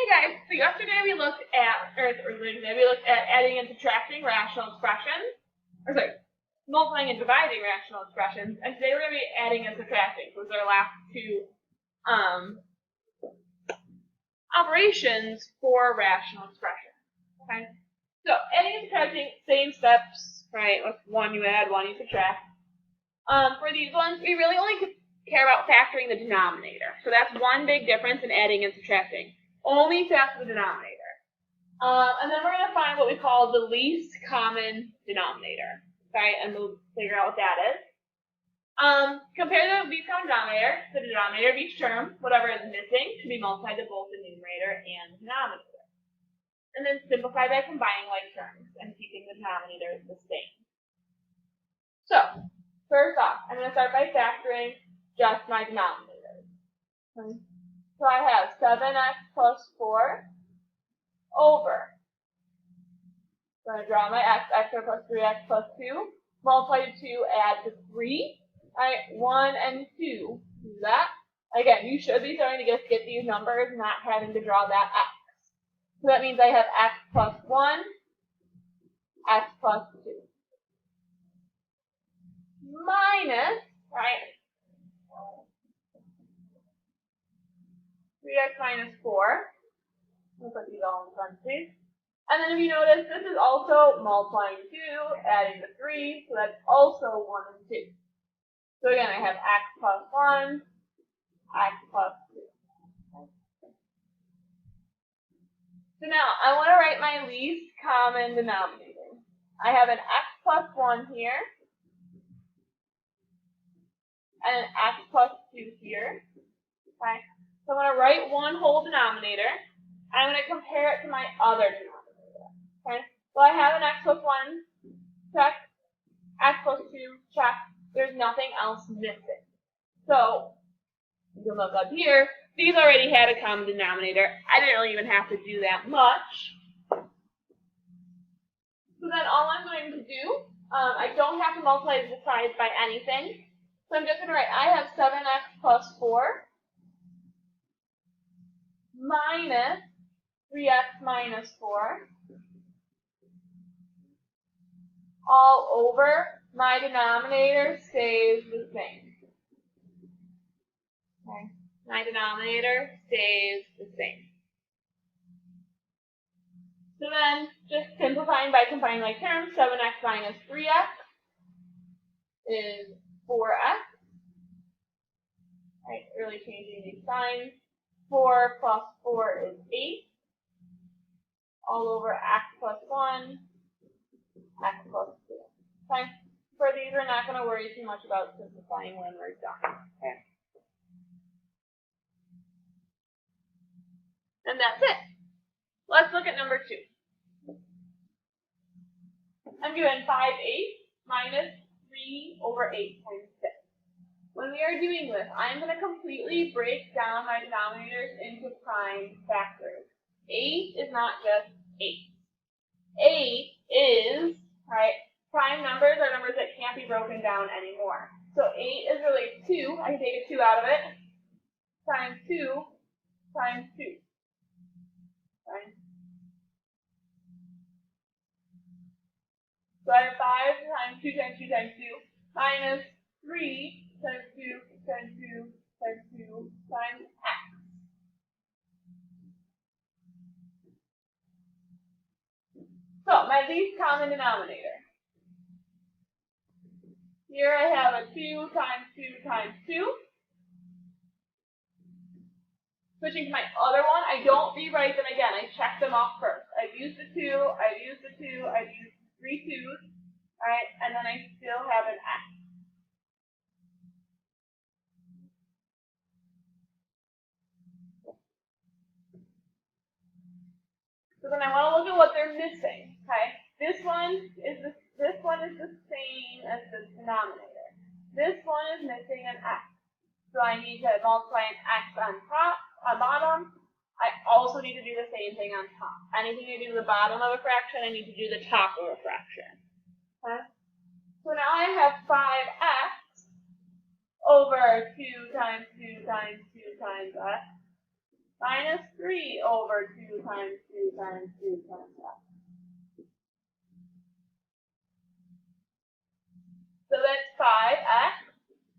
guys, so yesterday we looked at, or earlier today, we looked at adding and subtracting rational expressions, or sorry, multiplying and dividing rational expressions, and today we're going to be adding and subtracting. Those are our last two operations for rational expressions. Okay? So adding and subtracting, same steps, right? With one you add, one you subtract. For these ones, we really only care about factoring the denominator. So that's one big difference in adding and subtracting. Only factor the denominator. And then we're going to find what we call the least common denominator. Okay, and we'll figure out what that is. Compare the least common denominator to the denominator of each term. Whatever is missing should be multiplied to both the numerator and the denominator. And then simplify by combining like terms and keeping the denominators the same. So, first off, I'm going to start by factoring just my denominators. Okay. So I have 7x plus 4 over. I'm going to draw my x squared plus 3x plus 2. Multiply to 2, add to 3. Alright, 1 and 2. Do that. Again, you should be starting to just get these numbers, not having to draw that x. So that means I have x plus 1, x plus 2. Minus, right, 3x minus 4. We'll put these all in parentheses. And then if you notice, this is also multiplying 2, adding to 3, so that's also 1 and 2. So again, I have x plus 1, x plus 2. So now, I want to write my least common denominator. I have an x plus 1 here, and an x plus 2 here. Okay? So I'm going to write one whole denominator, and I'm going to compare it to my other denominator. Okay? So I have an x plus 1, check, x plus 2, check. There's nothing else missing. So, you can look up here. These already had a common denominator. I didn't really even have to do that much. So then all I'm going to do, I don't have to multiply the sides by anything. So I'm just going to write, I have 7x plus 4 minus 3x minus 4 all over. My denominator stays the same. Okay. My denominator stays the same. So then, just simplifying by combining like terms, 7x minus 3x is 4x. Right, really changing these signs. 4 plus 4 is 8. All over x plus 1, x plus 2. Okay. For these, we're not going to worry too much about simplifying when we're done. Okay. And that's it. Let's look at number 2. I'm given 5/8 minus 3 over 8 times 6. When we are doing this, I'm going to completely break down my denominators into prime factors. 8 is not just 8. 8 is, right, prime numbers are numbers that can't be broken down anymore. So 8 is really 2. I can take a 2 out of it. Times 2 times 2. Right? So I have 5 times 2 times 2 times 2 minus 3 times 2 times 2 times 2 times x. So my least common denominator. Here I have a 2 times 2 times 2. Switching to my other one, I don't rewrite them again. I check them off first. I've used the 2, I've used the 2, I've used 3 2s, alright, and then I still have an x. So then I want to look at what they're missing. Okay, this one is the same as the denominator. This one is missing an x. So I need to multiply an x on top, on bottom. I also need to do the same thing on top. Anything I do to the bottom of a fraction, I need to do the top of a fraction. Okay? So now I have 5x over 2 times 2 times 2 times x minus 3 over 2 times 2 times 2 times x. So that's 5x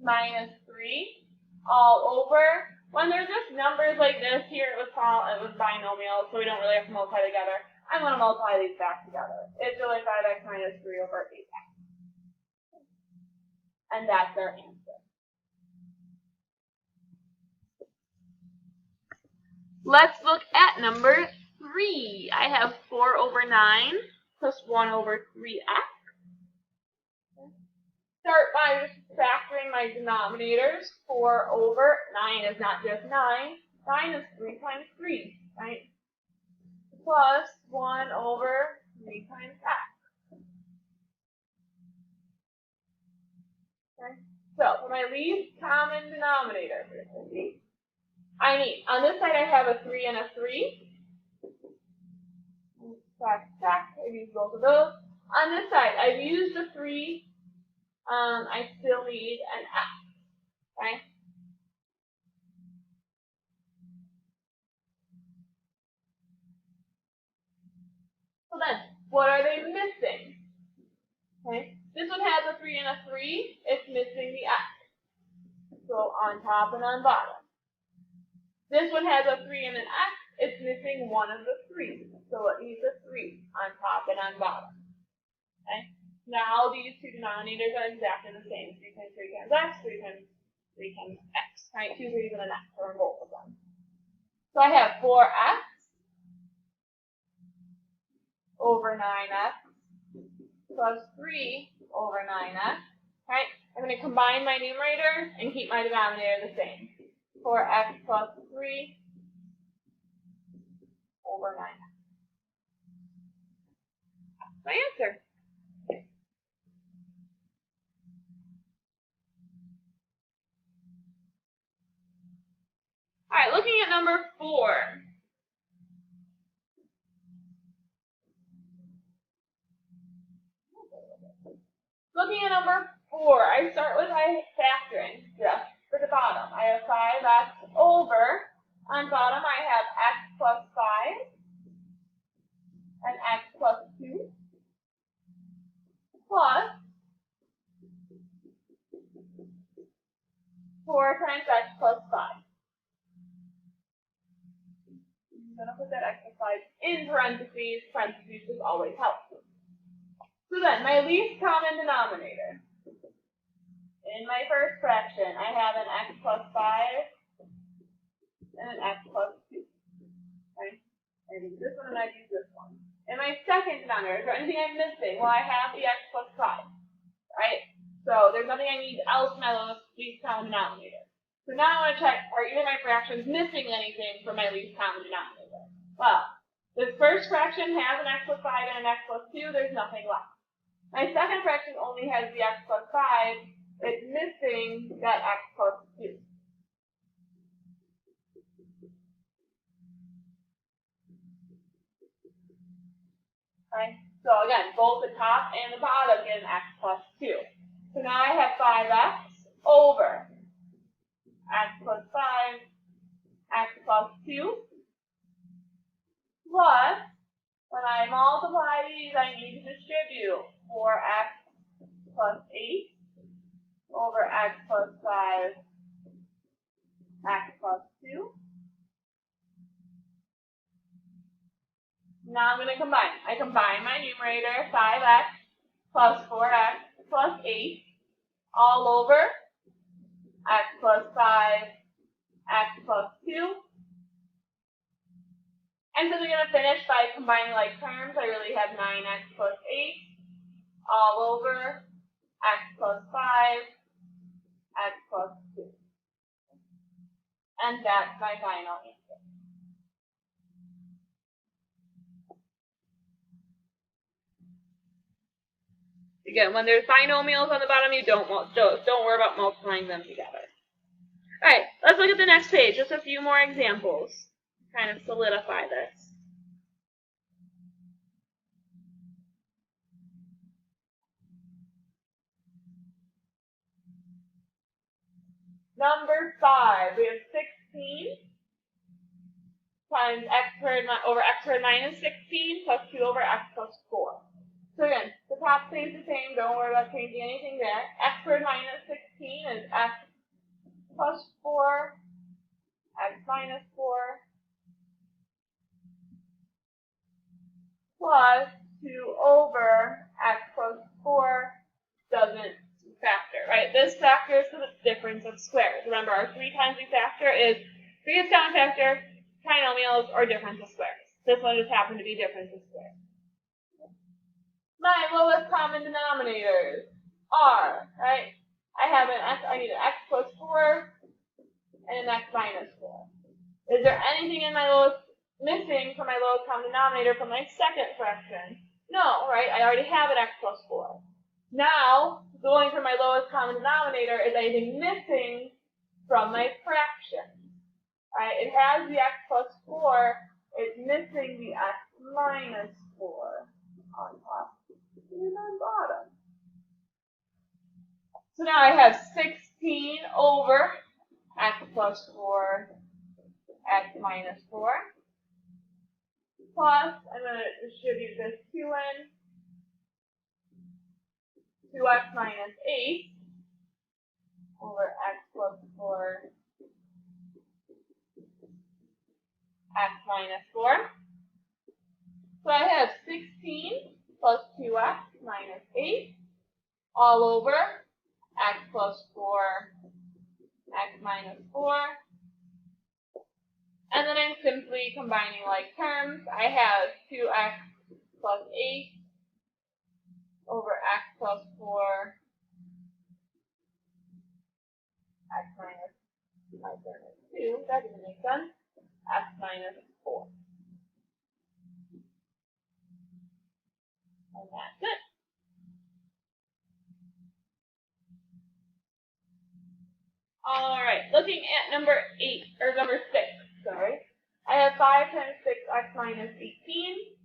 minus 3 all over. When they're just numbers like this, here it was binomial, so we don't really have to multiply together. I'm going to multiply these back together. It's really 5x minus 3 over 8x. And that's our answer. Let's look at number 3. I have 4 over 9 plus 1 over 3x. Start by just factoring my denominators. 4 over 9 is not just 9. 9 is 3 times 3, right? Plus 1 over 3 times x. Okay? So for my least common denominator, I need, on this side I have a 3 and a 3. Check, I've used both of those. On this side, I've used the 3. I still need an x, okay? So then, what are they missing? Okay, this one has a 3 and a 3. It's missing the x. So on top and on bottom. This one has a 3 and an x. It's missing one of the 3. So it needs a 3 on top and on bottom. Okay? Now these two denominators are exactly the same. 3 times 3 times x, 3 times 3 times x. Right? 2 3s and an x for both of them. So I have 4x over 9x plus 3 over 9x. Right? I'm going to combine my numerator and keep my denominator the same. 4x plus 3 over 9x. That's my answer. All right, looking at number 4. Looking at number 4, I start with my factoring just for the bottom. I have 5x over, on bottom I have x plus 5 and x plus 2 plus 4 times x plus 5. I'm going to put that x plus 5 in parentheses. Parentheses is always helpful. So then, my least common denominator. In my first fraction, I have an x plus 5 and an x plus 2. Okay? I use this one and I use this one. In my second denominator, is there anything I'm missing? Well, I have the x plus 5. Right? So there's nothing I need else in my least common denominator. So now I want to check, are either of my fractions missing anything from my least common denominator? Well, this first fraction has an x plus 5 and an x plus 2. There's nothing left. My second fraction only has the x plus 5. It's missing that x plus 2. Okay? So again, both the top and the bottom get an x plus 2. So now I have 5x over x plus 5, x plus 2, plus, when I multiply these, I need to distribute 4x plus 8 over x plus 5, x plus 2. Now I'm going to combine. I combine my numerator, 5x plus 4x plus 8, all over x plus 5, x plus 2. And so we're going to finish by combining like terms. I really have 9x plus 8, all over x plus 5, x plus 2. And that's my final answer. Again, when there's binomials on the bottom, you don't worry about multiplying them together. All right, let's look at the next page. Just a few more examples to kind of solidify this. Number 5, we have 16 times x squared over x squared minus 16 plus 2 over x plus 4. So again, the top stays the same. Don't worry about changing anything there. X squared minus 16 is x plus 4, x minus 4, plus 2 over x plus 4 doesn't factor, right? This factors to the difference of squares. Remember, our 3 times we factor is biggest common factor, trinomials, or difference of squares. This one just happened to be difference of squares. My lowest common denominators are, right? I need an x plus 4 and an x minus 4. Is there anything in my missing from my lowest common denominator from my second fraction? No, right? I already have an x plus 4. Now, going for my lowest common denominator, is anything missing from my fraction? Right? It has the x plus 4. It's missing the x minus 4 on top and on bottom. So now I have 16 over x plus 4, x minus 4. Plus, I'm going to distribute this 2n, 2x minus 8 over x plus 4, x minus 4. So I have 16 plus 2x minus 8 all over x plus 4, x minus 4. And then I'm simply combining like terms. I have 2x plus 8 over x plus 4, x minus 2, that doesn't make sense, x minus 4. And that's it. Alright, looking at number 6, sorry. I have 5 times 6x minus 18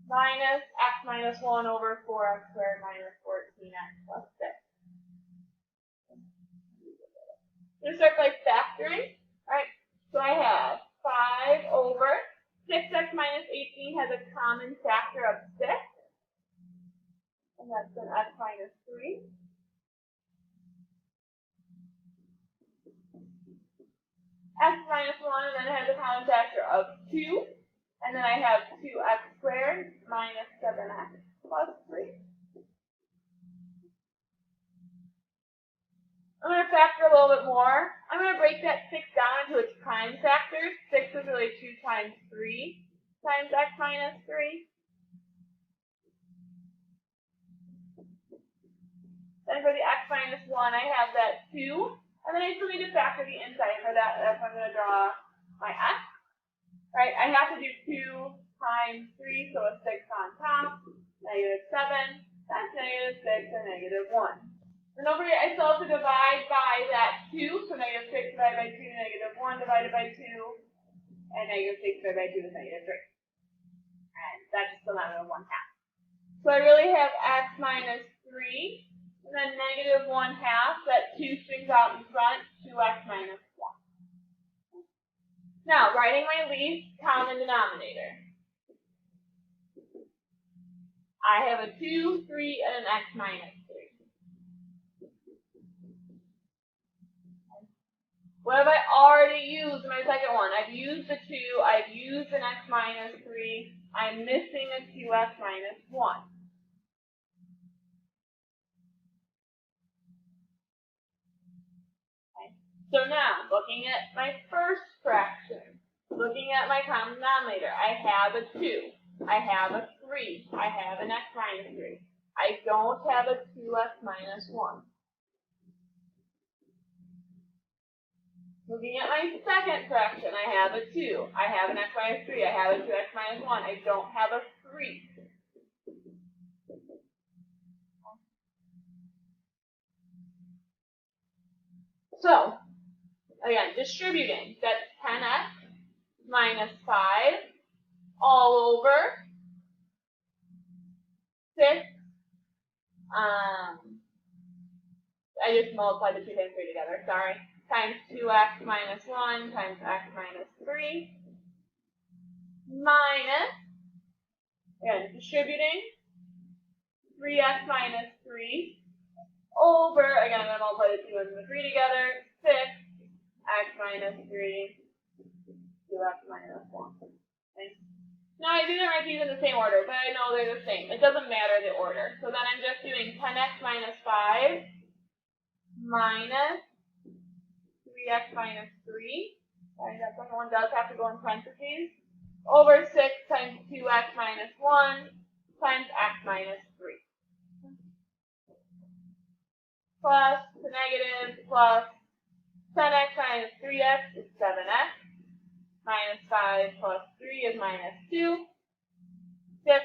minus x minus 1 over 4x squared minus 14x plus 6. Let's start by factoring. Alright, so I have 5 over 6x minus 18 has a common factor of 6. And that's an x minus 3. X minus 1, and then it has a common factor of 2. And then I have 2x squared minus 7x plus 3. I'm going to factor a little bit more. I'm going to break that 6 down into its prime factors. 6 is really 2 times 3 times x minus 3. Then for the x minus 1, I have that 2. And then I still need to factor the inside for that. That's when I'm going to draw my x. Right, I have to do 2 times 3, so a 6 on top, negative 7, that's negative 6 and negative 1. And over here, I still have to divide by that 2, so negative 6 divided by 2, negative 1 divided by 2, and negative 6 divided by 2 is negative 3. And that's just still not a 1/2. So I really have x minus 3. And then negative 1/2, that 2 swings out in front, 2x minus 1. Now, writing my least common denominator. I have a 2, 3, and an x minus 3. What have I already used in my second one? I've used the 2, I've used an x minus 3, I'm missing a 2x minus 1. So now, looking at my first fraction, looking at my common denominator, I have a 2, I have a 3, I have an x minus 3. I don't have a 2x minus 1. Looking at my second fraction, I have a 2, I have an x minus 3, I have a 2x minus 1. I don't have a 3. So, again, distributing, that's 10x minus 5 all over 6. I just multiplied the 2 times 3 together, sorry. times 2x minus 1 times x minus 3 minus, again, distributing 3x minus 3 over, again, I'm going to multiply the 2 and the 3 together, 6x minus 3, 2x minus 1. Okay. Now, I didn't write these in the same order, but I know they're the same. It doesn't matter the order. So then I'm just doing 10x minus 5 minus 3x minus 3. Sorry, that second one does have to go in parentheses. Over 6 times 2x minus 1 times x minus 3. Plus the negative plus 10x minus 3x is 7x. Minus 5 plus 3 is minus 2. 6,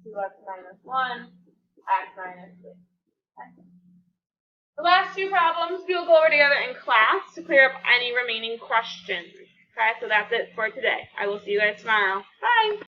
2x minus 1, x minus 3. Okay. The last two problems we will go over together in class to clear up any remaining questions. Okay, so that's it for today. I will see you guys tomorrow. Bye!